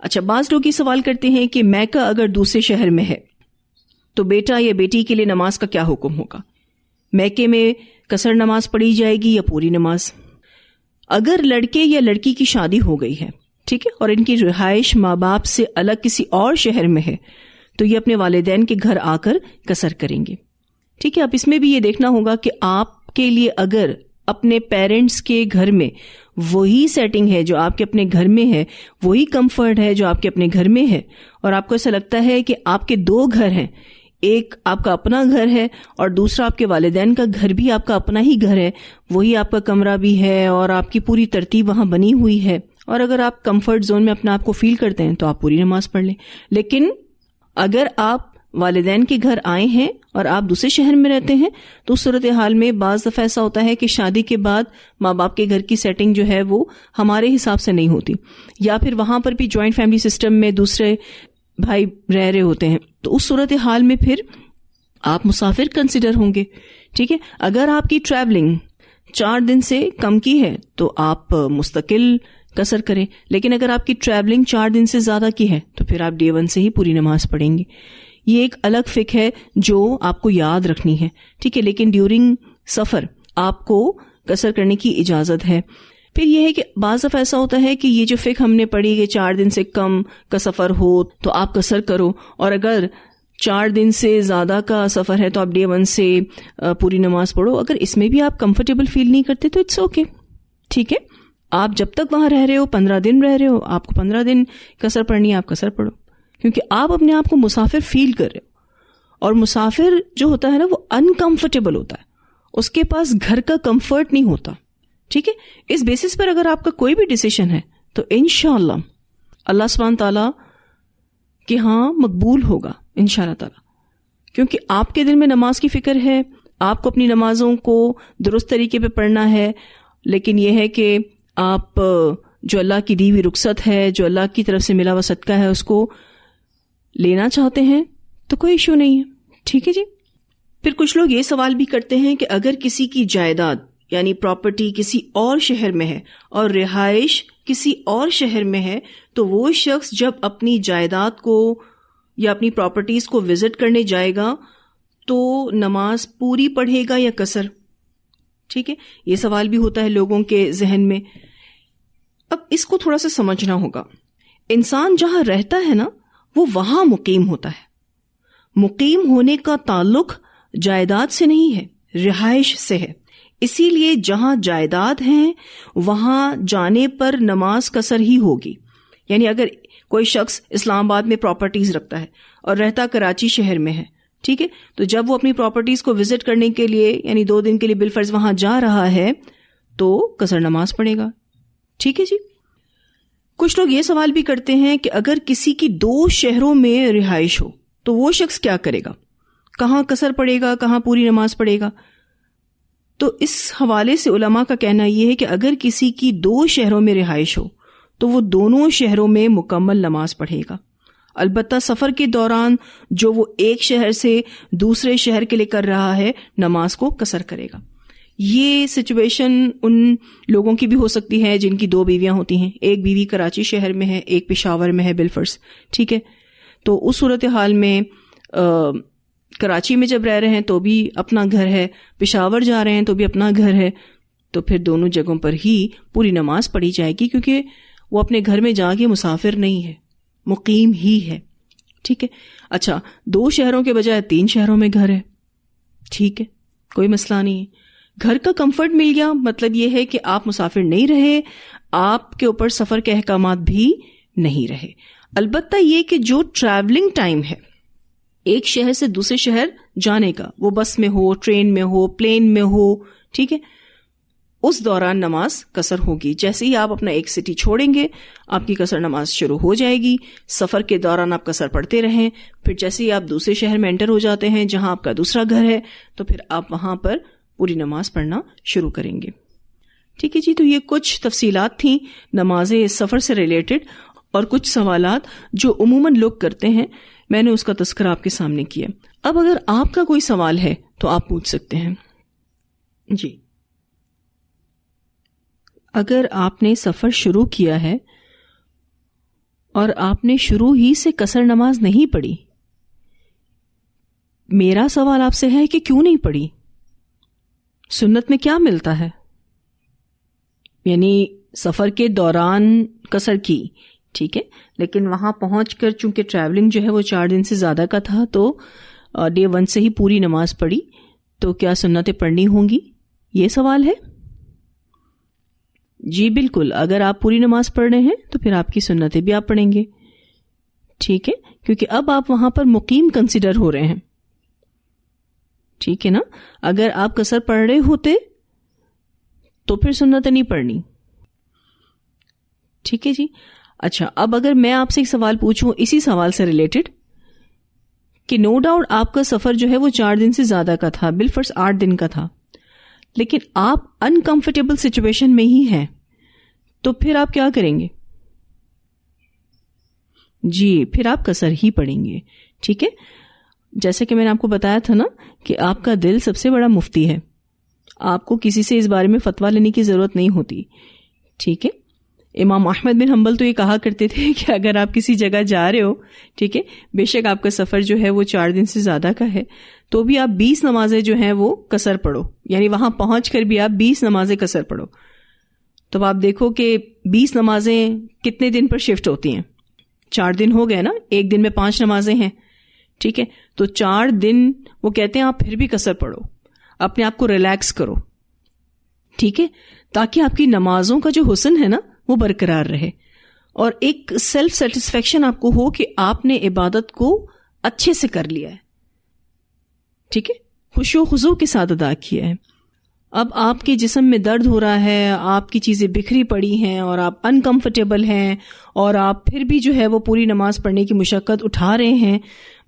اچھا، بعض لوگ یہ سوال کرتے ہیں کہ میکہ اگر دوسرے شہر میں ہے تو بیٹا یا بیٹی کے لیے نماز کا کیا حکم ہوگا؟ میکے میں قصر نماز پڑھی جائے گی یا پوری نماز؟ اگر لڑکے یا لڑکی کی شادی ہو گئی ہے، ٹھیک ہے، اور ان کی رہائش ماں باپ سے الگ کسی اور شہر میں ہے، تو یہ اپنے والدین کے گھر آ کر قصر کریں گے، ٹھیک ہے۔ اب اس میں بھی یہ دیکھنا ہوگا کہ آپ کے لیے اگر اپنے پیرنٹس کے گھر میں وہی سیٹنگ ہے جو آپ کے اپنے گھر میں ہے، وہی کمفرٹ ہے جو آپ کے اپنے گھر میں ہے، اور آپ کو ایسا لگتا ہے کہ آپ کے دو گھر ہیں، ایک آپ کا اپنا گھر ہے اور دوسرا آپ کے والدین کا گھر بھی آپ کا اپنا ہی گھر ہے، وہی آپ کا کمرہ بھی ہے اور آپ کی پوری ترتیب وہاں بنی ہوئی ہے، اور اگر آپ کمفرٹ زون میں اپنا آپ کو فیل کرتے ہیں تو آپ پوری نماز پڑھ لیں۔ لیکن اگر آپ والدین کے گھر آئے ہیں اور آپ دوسرے شہر میں رہتے ہیں تو اس صورتحال میں بعض دفعہ ایسا ہوتا ہے کہ شادی کے بعد ماں باپ کے گھر کی سیٹنگ جو ہے وہ ہمارے حساب سے نہیں ہوتی، یا پھر وہاں پر بھی جوائنٹ فیملی سسٹم میں دوسرے بھائی رہ رہے ہوتے ہیں، تو اس صورتحال میں پھر آپ مسافر کنسیڈر ہوں گے، ٹھیک ہے۔ اگر آپ کی ٹریولنگ 4 دن سے کم کی ہے تو آپ مستقل قصر کریں، لیکن اگر آپ کی ٹریولنگ 4 دن سے زیادہ کی ہے تو پھر آپ ڈے 1 سے ہی پوری نماز پڑھیں گے۔ یہ ایک الگ فقہ ہے جو آپ کو یاد رکھنی ہے، ٹھیک ہے، لیکن ڈیورنگ سفر آپ کو قصر کرنے کی اجازت ہے۔ پھر یہ ہے کہ بعض دفعہ ایسا ہوتا ہے کہ یہ جو فقہ ہم نے پڑھی کہ 4 دن سے کم کا سفر ہو تو آپ قصر کرو، اور اگر 4 دن سے زیادہ کا سفر ہے تو آپ ڈے 1 سے پوری نماز پڑھو۔ اگر اس میں بھی آپ کمفرٹیبل فیل نہیں کرتے تو اٹس اوکے، ٹھیک ہے۔ آپ جب تک وہاں رہ رہے ہو، 15 دن رہ رہے ہو، آپ کو 15 دن قصر پڑھنی ہے، آپ قصر پڑھو، کیونکہ آپ اپنے آپ کو مسافر فیل کر رہے ہو، اور مسافر جو ہوتا ہے نا وہ انکمفرٹیبل ہوتا ہے، اس کے پاس گھر کا کمفرٹ نہیں ہوتا، ٹھیک ہے۔ اس بیسس پر اگر آپ کا کوئی بھی ڈیسیشن ہے تو انشاءاللہ اللہ سبحانہ تعالیٰ کہ ہاں مقبول ہوگا انشاءاللہ تعالیٰ، کیونکہ آپ کے دل میں نماز کی فکر ہے، آپ کو اپنی نمازوں کو درست طریقے پہ پڑھنا ہے، لیکن یہ ہے کہ آپ جو اللہ کی دی ہوئی رخصت ہے، جو اللہ کی طرف سے ملا ہوا صدقہ ہے، اس کو لینا چاہتے ہیں تو کوئی ایشو نہیں ہے، ٹھیک ہے جی۔ پھر کچھ لوگ یہ سوال بھی کرتے ہیں کہ اگر کسی کی جائیداد یعنی پراپرٹی کسی اور شہر میں ہے اور رہائش کسی اور شہر میں ہے تو وہ شخص جب اپنی جائیداد کو یا اپنی پراپرٹیز کو وزٹ کرنے جائے گا تو نماز پوری پڑھے گا یا قصر، ٹھیک ہے۔ یہ سوال بھی ہوتا ہے لوگوں کے ذہن میں۔ اب اس کو تھوڑا سا سمجھنا ہوگا، انسان جہاں رہتا ہے نا وہ وہاں مقیم ہوتا ہے، مقیم ہونے کا تعلق جائیداد سے نہیں ہے، رہائش سے ہے، اسی لیے جہاں جائیداد ہیں وہاں جانے پر نماز قصر ہی ہوگی۔ یعنی اگر کوئی شخص اسلام آباد میں پراپرٹیز رکھتا ہے اور رہتا کراچی شہر میں ہے، ٹھیک ہے، تو جب وہ اپنی پراپرٹیز کو وزٹ کرنے کے لیے یعنی 2 دن کے لیے بالفرض وہاں جا رہا ہے تو قصر نماز پڑھے گا، ٹھیک ہے جی۔ کچھ لوگ یہ سوال بھی کرتے ہیں کہ اگر کسی کی 2 شہروں میں رہائش ہو تو وہ شخص کیا کرے گا، کہاں قصر پڑھے گا، کہاں پوری نماز پڑھے گا؟ تو اس حوالے سے علماء کا کہنا یہ ہے کہ اگر کسی کی 2 شہروں میں رہائش ہو تو وہ دونوں شہروں میں مکمل نماز پڑھے گا، البتہ سفر کے دوران جو وہ ایک شہر سے دوسرے شہر کے لیے کر رہا ہے نماز کو قصر کرے گا۔ یہ سچویشن ان لوگوں کی بھی ہو سکتی ہے جن کی 2 بیویاں ہوتی ہیں، ایک بیوی کراچی شہر میں ہے، ایک پشاور میں ہے بالفرض، ٹھیک ہے، تو اس صورتحال میں کراچی میں جب رہ رہے ہیں تو بھی اپنا گھر ہے، پشاور جا رہے ہیں تو بھی اپنا گھر ہے، تو پھر دونوں جگہوں پر ہی پوری نماز پڑھی جائے گی، کیونکہ وہ اپنے گھر میں جا کے مسافر نہیں ہے، مقیم ہی ہے، ٹھیک ہے۔ اچھا، 2 شہروں کے بجائے 3 شہروں میں گھر ہے، ٹھیک ہے، کوئی مسئلہ نہیں ہے، گھر کا کمفرٹ مل گیا، مطلب یہ ہے کہ آپ مسافر نہیں رہے، آپ کے اوپر سفر کے احکامات بھی نہیں رہے۔ البتہ یہ کہ جو ٹریولنگ ٹائم ہے ایک شہر سے دوسرے شہر جانے کا، وہ بس میں ہو، ٹرین میں ہو، پلین میں ہو، ٹھیک ہے، اس دوران نماز قصر ہوگی۔ جیسے ہی آپ اپنا ایک سٹی چھوڑیں گے آپ کی قصر نماز شروع ہو جائے گی، سفر کے دوران آپ قصر پڑھتے رہیں، پھر جیسے ہی آپ دوسرے شہر میں انٹر ہو جاتے ہیں جہاں آپ کا دوسرا گھر ہے تو پھر آپ وہاں پر پوری نماز پڑھنا شروع کریں گے، ٹھیک ہے جی۔ تو یہ کچھ تفصیلات تھیں نماز سفر سے ریلیٹڈ، اور کچھ سوالات جو عموماً لوگ کرتے ہیں میں نے اس کا تذکرہ آپ کے سامنے کیا۔ اب اگر آپ کا کوئی سوال ہے تو آپ پوچھ سکتے ہیں جی۔ اگر آپ نے سفر شروع کیا ہے اور آپ نے شروع ہی سے قصر نماز نہیں پڑھی. میرا سوال آپ سے ہے کہ کیوں نہیں پڑھی؟ سنت میں کیا ملتا ہے؟ یعنی سفر کے دوران قصر کی، ٹھیک ہے، لیکن وہاں پہنچ کر چونکہ ٹریولنگ جو ہے وہ 4 دن سے زیادہ کا تھا تو ڈے 1 سے ہی پوری نماز پڑھی، تو کیا سنتیں پڑھنی ہوں گی؟ یہ سوال ہے. جی بالکل، اگر آپ پوری نماز پڑھ رہے ہیں تو پھر آپ کی سنتیں بھی آپ پڑھیں گے، ٹھیک ہے، کیونکہ اب آپ وہاں پر مقیم کنسیڈر ہو رہے ہیں، ٹھیک ہے نا. اگر آپ قصر پڑھ رہے ہوتے تو پھر سنتیں نہیں پڑھنی، ٹھیک ہے جی. اچھا، اب اگر میں آپ سے ایک سوال پوچھوں اسی سوال سے ریلیٹڈ کہ نو ڈاؤٹ آپ کا سفر جو ہے وہ 4 دن سے زیادہ کا تھا، بالفرض 8 دن کا تھا، لیکن آپ انکمفرٹیبل سچویشن میں ہی ہیں، تو پھر آپ کیا کریں گے؟ جی پھر آپ قصر ہی پڑھیں گے، ٹھیک ہے. جیسے کہ میں نے آپ کو بتایا تھا نا کہ آپ کا دل سب سے بڑا مفتی ہے، آپ کو کسی سے اس بارے میں فتویٰ لینے کی ضرورت نہیں ہوتی، ٹھیک ہے. امام احمد بن حنبل تو یہ کہا کرتے تھے کہ اگر آپ کسی جگہ جا رہے ہو، ٹھیک ہے، بے شک آپ کا سفر جو ہے وہ 4 دن سے زیادہ کا ہے، تو بھی آپ 20 نمازیں جو ہیں وہ قصر پڑھو، یعنی وہاں پہنچ کر بھی آپ 20 نمازیں قصر پڑھو. تو آپ دیکھو کہ 20 نمازیں کتنے دن پر شفٹ ہوتی ہیں؟ 4 دن ہو گئے نا، ایک دن میں 5 نمازیں ہیں، ٹھیک ہے. تو 4 دن وہ کہتے ہیں آپ پھر بھی قصر پڑھو، اپنے آپ کو ریلیکس کرو، ٹھیک ہے، تاکہ آپ کی نمازوں کا جو حسن ہے نا وہ برقرار رہے، اور ایک سیلف سیٹسفیکشن آپ کو ہو کہ آپ نے عبادت کو اچھے سے کر لیا ہے، ٹھیک ہے، خشوع و خضوع کے ساتھ ادا کیا ہے. اب آپ کے جسم میں درد ہو رہا ہے، آپ کی چیزیں بکھری پڑی ہیں اور آپ انکمفرٹیبل ہیں، اور آپ پھر بھی جو ہے وہ پوری نماز پڑھنے کی مشقت اٹھا رہے ہیں،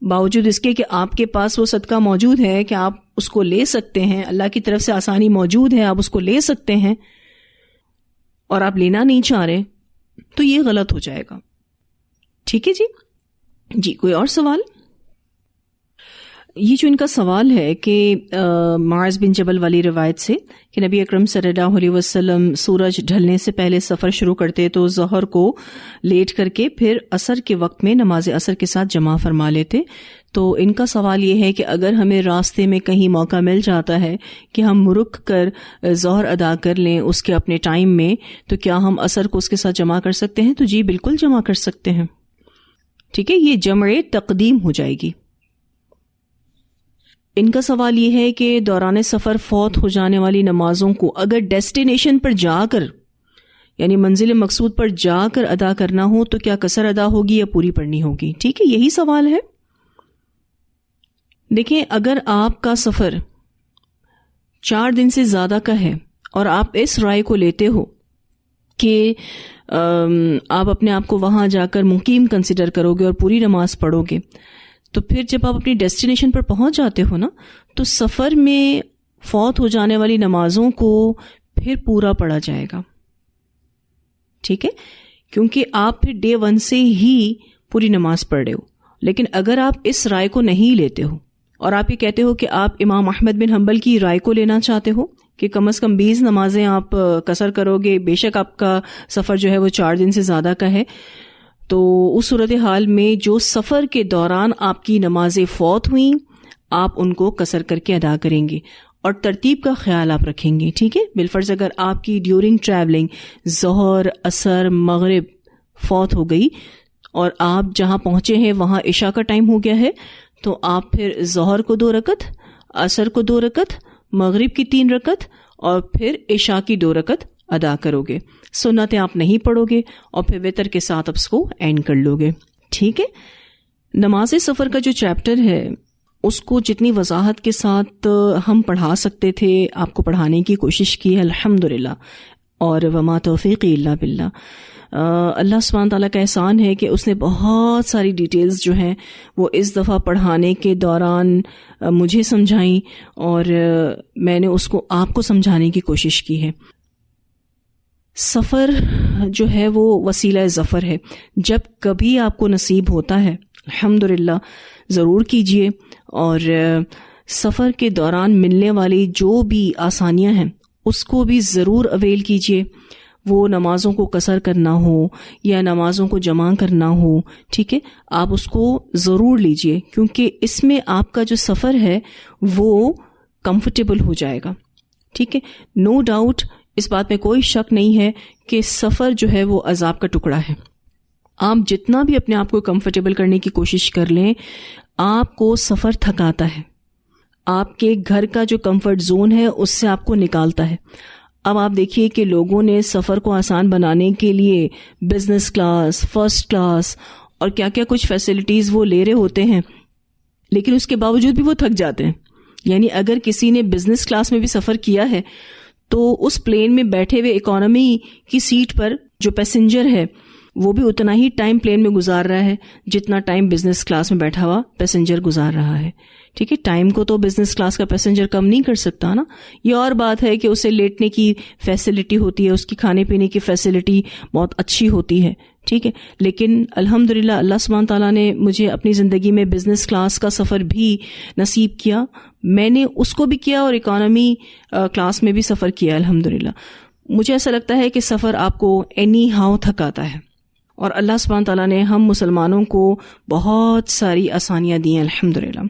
باوجود اس کے کہ آپ کے پاس وہ صدقہ موجود ہے کہ آپ اس کو لے سکتے ہیں، اللہ کی طرف سے آسانی موجود ہے، آپ اس کو لے سکتے ہیں، اور آپ لینا نہیں چاہ رہے، تو یہ غلط ہو جائے گا، ٹھیک ہے جی. جی کوئی اور سوال؟ یہ جو ان کا سوال ہے کہ معاذ بن جبل والی روایت سے کہ نبی اکرم صلی اللہ علیہ وسلم سورج ڈھلنے سے پہلے سفر شروع کرتے تو ظہر کو لیٹ کر کے پھر عصر کے وقت میں نماز عصر کے ساتھ جمع فرما لیتے. تو ان کا سوال یہ ہے کہ اگر ہمیں راستے میں کہیں موقع مل جاتا ہے کہ ہم رک کر ظہر ادا کر لیں اس کے اپنے ٹائم میں، تو کیا ہم عصر کو اس کے ساتھ جمع کر سکتے ہیں؟ تو جی بالکل جمع کر سکتے ہیں، ٹھیک ہے، یہ جمع تقدیم ہو جائے گی. ان کا سوال یہ ہے کہ دوران سفر فوت ہو جانے والی نمازوں کو اگر ڈیسٹینیشن پر جا کر، یعنی منزل مقصود پر جا کر ادا کرنا ہو تو کیا قصر ادا ہوگی یا پوری پڑھنی ہوگی؟ ٹھیک ہے، یہی سوال ہے. دیکھیں، اگر آپ کا سفر 4 دن سے زیادہ کا ہے اور آپ اس رائے کو لیتے ہو کہ آپ اپنے آپ کو وہاں جا کر مقیم کنسیڈر کرو گے اور پوری نماز پڑھو گے، تو پھر جب آپ اپنی ڈیسٹینیشن پر پہنچ جاتے ہو نا، تو سفر میں فوت ہو جانے والی نمازوں کو پھر پورا پڑھا جائے گا، ٹھیک ہے، کیونکہ آپ پھر ڈے 1 سے ہی پوری نماز پڑھ رہے ہو. لیکن اگر آپ اس رائے کو نہیں لیتے ہو اور آپ یہ کہتے ہو کہ آپ امام احمد بن حنبل کی رائے کو لینا چاہتے ہو کہ کم از کم 20 نمازیں آپ قصر کرو گے، بے شک آپ کا سفر جو ہے وہ 4 دن سے زیادہ کا ہے، تو اس صورتحال میں جو سفر کے دوران آپ کی نمازیں فوت ہوئیں آپ ان کو قصر کر کے ادا کریں گے، اور ترتیب کا خیال آپ رکھیں گے، ٹھیک ہے. بالفرض اگر آپ کی ڈیورنگ ٹریولنگ ظہر، عصر، مغرب فوت ہو گئی اور آپ جہاں پہنچے ہیں وہاں عشاء کا ٹائم ہو گیا ہے، تو آپ پھر ظہر کو 2 رکعت، عصر کو 2 رکعت، مغرب کی 3 رکعت اور پھر عشاء کی 2 رکعت ادا کرو گے. سنتیں آپ نہیں پڑھو گے اور پھر وتر کے ساتھ آپ اس کو اینڈ کر لو گے، ٹھیک ہے. نماز سفر کا جو چیپٹر ہے اس کو جتنی وضاحت کے ساتھ ہم پڑھا سکتے تھے آپ کو پڑھانے کی کوشش کی ہے الحمدللہ، اور وما توفیقی الا باللہ. اللہ سبحانہ تعالیٰ کا احسان ہے کہ اس نے بہت ساری ڈیٹیلز جو ہیں وہ اس دفعہ پڑھانے کے دوران مجھے سمجھائیں اور میں نے اس کو آپ کو سمجھانے کی کوشش کی ہے. سفر جو ہے وہ وسیلہ ظفر ہے. جب کبھی آپ کو نصیب ہوتا ہے الحمدللہ ضرور کیجئے، اور سفر کے دوران ملنے والی جو بھی آسانیاں ہیں اس کو بھی ضرور اویل کیجئے. وہ نمازوں کو قصر کرنا ہو یا نمازوں کو جمع کرنا ہو، ٹھیک ہے، آپ اس کو ضرور لیجئے، کیونکہ اس میں آپ کا جو سفر ہے وہ کمفرٹیبل ہو جائے گا، ٹھیک ہے. نو ڈاؤٹ، اس بات میں کوئی شک نہیں ہے کہ سفر جو ہے وہ عذاب کا ٹکڑا ہے. آپ جتنا بھی اپنے آپ کو کمفرٹیبل کرنے کی کوشش کر لیں، آپ کو سفر تھکاتا ہے، آپ کے گھر کا جو کمفرٹ زون ہے اس سے آپ کو نکالتا ہے. اب آپ دیکھیے کہ لوگوں نے سفر کو آسان بنانے کے لیے بزنس کلاس، فرسٹ کلاس اور کیا کیا کچھ فیسلٹیز وہ لے رہے ہوتے ہیں، لیکن اس کے باوجود بھی وہ تھک جاتے ہیں. یعنی اگر کسی نے بزنس کلاس میں بھی سفر کیا ہے تو اس پلین میں بیٹھے ہوئے اکانومی کی سیٹ پر جو پیسنجر ہے وہ بھی اتنا ہی ٹائم پلین میں گزار رہا ہے جتنا ٹائم بزنس کلاس میں بیٹھا ہوا پیسنجر گزار رہا ہے. ٹھیک ہے، ٹائم کو تو بزنس کلاس کا پیسنجر کم نہیں کر سکتا نا. یہ اور بات ہے کہ اسے لیٹنے کی فیسلٹی ہوتی ہے، اس کی کھانے پینے کی فیسلٹی بہت اچھی ہوتی ہے، ٹھیک ہے. لیکن الحمدللہ اللہ سبحانہ تعالیٰ نے مجھے اپنی زندگی میں بزنس کلاس کا سفر بھی نصیب کیا. میں نے اس کو بھی کیا اور اکانومی کلاس میں بھی سفر کیا الحمدللہ. مجھے ایسا لگتا ہے کہ سفر آپ کو اینی ہاؤ تھکاتا ہے، اور اللہ سبحانہ تعالیٰ نے ہم مسلمانوں کو بہت ساری آسانیاں دی ہیں الحمدللہ.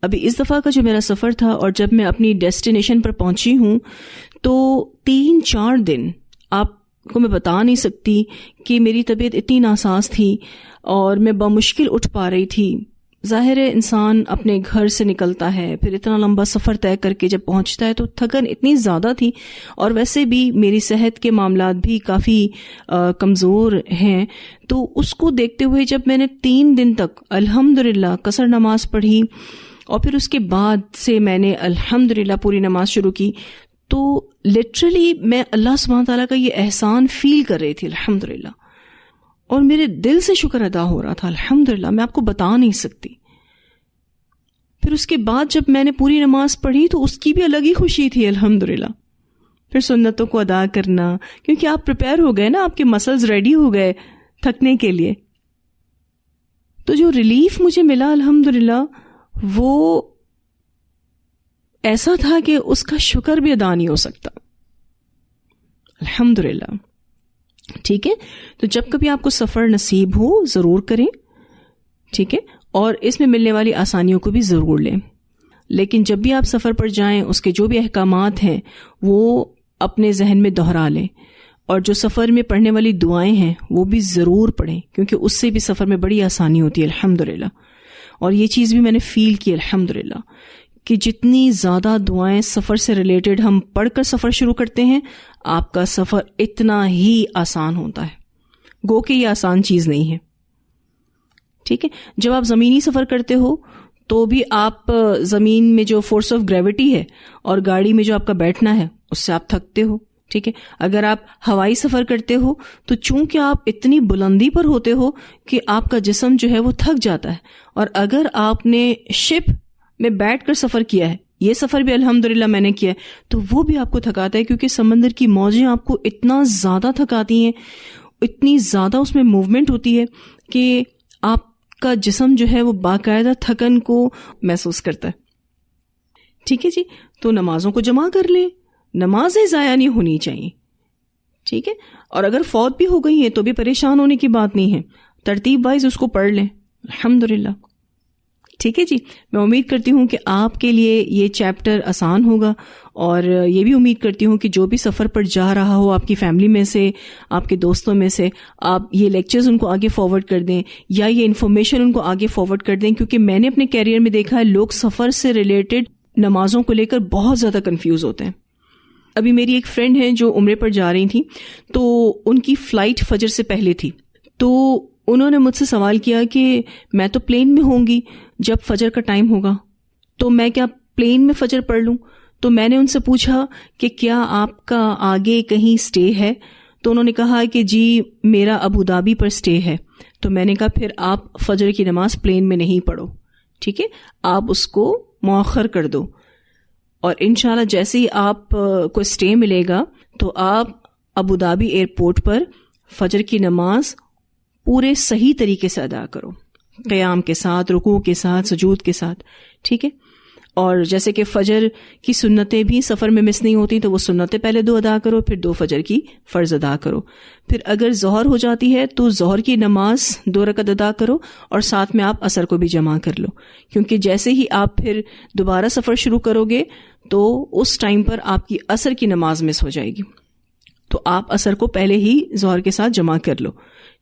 ابھی اس دفعہ کا جو میرا سفر تھا اور جب میں اپنی ڈیسٹینیشن پر پہنچی ہوں تو 3-4 دن آپ کو میں بتا نہیں سکتی کہ میری طبیعت اتنی ناساز تھی اور میں بمشکل اٹھ پا رہی تھی. ظاہر ہے انسان اپنے گھر سے نکلتا ہے، پھر اتنا لمبا سفر طے کر کے جب پہنچتا ہے تو تھکن اتنی زیادہ تھی، اور ویسے بھی میری صحت کے معاملات بھی کافی کمزور ہیں. تو اس کو دیکھتے ہوئے جب میں نے 3 دن تک الحمدللہ قصر نماز پڑھی اور پھر اس کے بعد سے میں نے الحمدللہ پوری نماز شروع کی، تو لٹرلی میں اللہ سبحانہ تعالیٰ کا یہ احسان فیل کر رہی تھی الحمدللہ، اور میرے دل سے شکر ادا ہو رہا تھا الحمدللہ، میں آپ کو بتا نہیں سکتی. پھر اس کے بعد جب میں نے پوری نماز پڑھی تو اس کی بھی الگ ہی خوشی تھی الحمدللہ. پھر سنتوں کو ادا کرنا، کیونکہ آپ پریپئر ہو گئے نا، آپ کے مسلز ریڈی ہو گئے تھکنے کے لیے. تو جو ریلیف مجھے ملا الحمدللہ وہ ایسا تھا کہ اس کا شکر بھی ادا نہیں ہو سکتا الحمدللہ. ٹھیک ہے، تو جب کبھی آپ کو سفر نصیب ہو ضرور کریں، ٹھیک ہے، اور اس میں ملنے والی آسانیوں کو بھی ضرور لیں. لیکن جب بھی آپ سفر پر جائیں اس کے جو بھی احکامات ہیں وہ اپنے ذہن میں دہرا لیں، اور جو سفر میں پڑھنے والی دعائیں ہیں وہ بھی ضرور پڑھیں، کیونکہ اس سے بھی سفر میں بڑی آسانی ہوتی ہے الحمدللہ. اور یہ چیز بھی میں نے فیل کی الحمدللہ کہ جتنی زیادہ دعائیں سفر سے ریلیٹڈ ہم پڑھ کر سفر شروع کرتے ہیں، آپ کا سفر اتنا ہی آسان ہوتا ہے. گو کہ یہ آسان چیز نہیں ہے. ٹھیک ہے، جب آپ زمینی سفر کرتے ہو تو بھی آپ زمین میں جو فورس آف گریوٹی ہے اور گاڑی میں جو آپ کا بیٹھنا ہے اس سے آپ تھکتے ہو. ٹھیک ہے، اگر آپ ہوائی سفر کرتے ہو تو چونکہ آپ اتنی بلندی پر ہوتے ہو کہ آپ کا جسم جو ہے وہ تھک جاتا ہے. اور اگر آپ نے شپ میں بیٹھ کر سفر کیا ہے، یہ سفر بھی الحمدللہ میں نے کیا ہے، تو وہ بھی آپ کو تھکاتا ہے، کیونکہ سمندر کی موجیں آپ کو اتنا زیادہ تھکاتی ہیں، اتنی زیادہ اس میں موومنٹ ہوتی ہے کہ آپ کا جسم جو ہے وہ باقاعدہ تھکن کو محسوس کرتا ہے. ٹھیک ہے جی، تو نمازوں کو جمع کر لیں، نمازیں ضائع نہیں ہونی چاہیے. ٹھیک ہے، اور اگر فوت بھی ہو گئی ہیں تو بھی پریشان ہونے کی بات نہیں ہے، ترتیب وائز اس کو پڑھ لیں الحمدللہ. ٹھیک ہے جی، میں امید کرتی ہوں کہ آپ کے لیے یہ چیپٹر آسان ہوگا، اور یہ بھی امید کرتی ہوں کہ جو بھی سفر پر جا رہا ہو آپ کی فیملی میں سے، آپ کے دوستوں میں سے، آپ یہ لیکچرز ان کو آگے فارورڈ کر دیں یا یہ انفارمیشن ان کو آگے فارورڈ کر دیں، کیونکہ میں نے اپنے کیریئر میں دیکھا ہے لوگ سفر سے ریلیٹڈ نمازوں کو لے کر بہت زیادہ کنفیوز ہوتے ہیں. ابھی میری ایک فرینڈ ہیں جو عمرے پر جا رہی تھیں، تو ان کی فلائٹ فجر سے پہلے تھی، تو انہوں نے مجھ سے سوال کیا کہ میں تو پلین میں ہوں گی جب فجر کا ٹائم ہوگا، تو میں کیا پلین میں فجر پڑھ لوں؟ تو میں نے ان سے پوچھا کہ کیا آپ کا آگے کہیں سٹے ہے؟ تو انہوں نے کہا کہ جی میرا ابوظہبی پر سٹے ہے. تو میں نے کہا پھر آپ فجر کی نماز پلین میں نہیں پڑھو، ٹھیک ہے، آپ اس کو مؤخر کر دو، اور انشاءاللہ جیسے ہی آپ کو سٹے ملے گا تو آپ ابوظہبی ایئرپورٹ پر فجر کی نماز پورے صحیح طریقے سے ادا کرو، قیام کے ساتھ، رکوع کے ساتھ، سجود کے ساتھ. ٹھیک ہے، اور جیسے کہ فجر کی سنتیں بھی سفر میں مس نہیں ہوتی، تو وہ سنتیں پہلے 2 ادا کرو، پھر 2 فجر کی فرض ادا کرو. پھر اگر ظہر ہو جاتی ہے تو ظہر کی نماز 2 رکعت ادا کرو اور ساتھ میں آپ عصر کو بھی جمع کر لو، کیونکہ جیسے ہی آپ پھر دوبارہ سفر شروع کرو گے تو اس ٹائم پر آپ کی عصر کی نماز مس ہو جائے گی، تو آپ عصر کو پہلے ہی ظہر کے ساتھ جمع کر لو.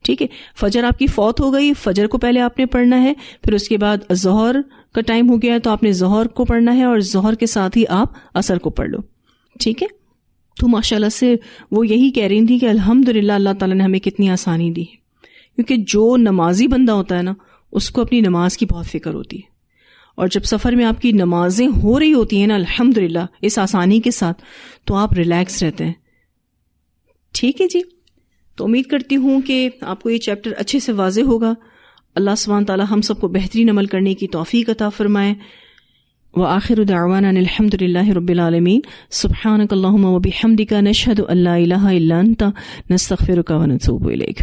ٹھیک ہے، فجر آپ کی فوت ہو گئی، فجر کو پہلے آپ نے پڑھنا ہے، پھر اس کے بعد ظہر کا ٹائم ہو گیا ہے تو آپ نے ظہر کو پڑھنا ہے اور ظہر کے ساتھ ہی آپ عصر کو پڑھ لو. ٹھیک ہے، تو ماشاءاللہ سے وہ یہی کہہ رہی تھی کہ الحمدللہ اللہ تعالیٰ نے ہمیں کتنی آسانی دی ہے، کیونکہ جو نمازی بندہ ہوتا ہے نا اس کو اپنی نماز کی بہت فکر ہوتی ہے، اور جب سفر میں آپ کی نمازیں ہو رہی ہوتی ہیں نا الحمدللہ اس آسانی کے ساتھ، تو آپ ریلیکس رہتے ہیں. ٹھیک ہے جی، تو امید کرتی ہوں کہ آپ کو یہ چیپٹر اچھے سے واضح ہوگا. اللہ سبحانہ تعالی ہم سب کو بہترین عمل کرنے کی توفیق عطا فرمائے. وآخر دعوانا ان الحمد للہ رب العالمین. سبحانک اللہم وبحمدک نشہد ان لا الہ الا انت نستغفرک ونتوب الیک.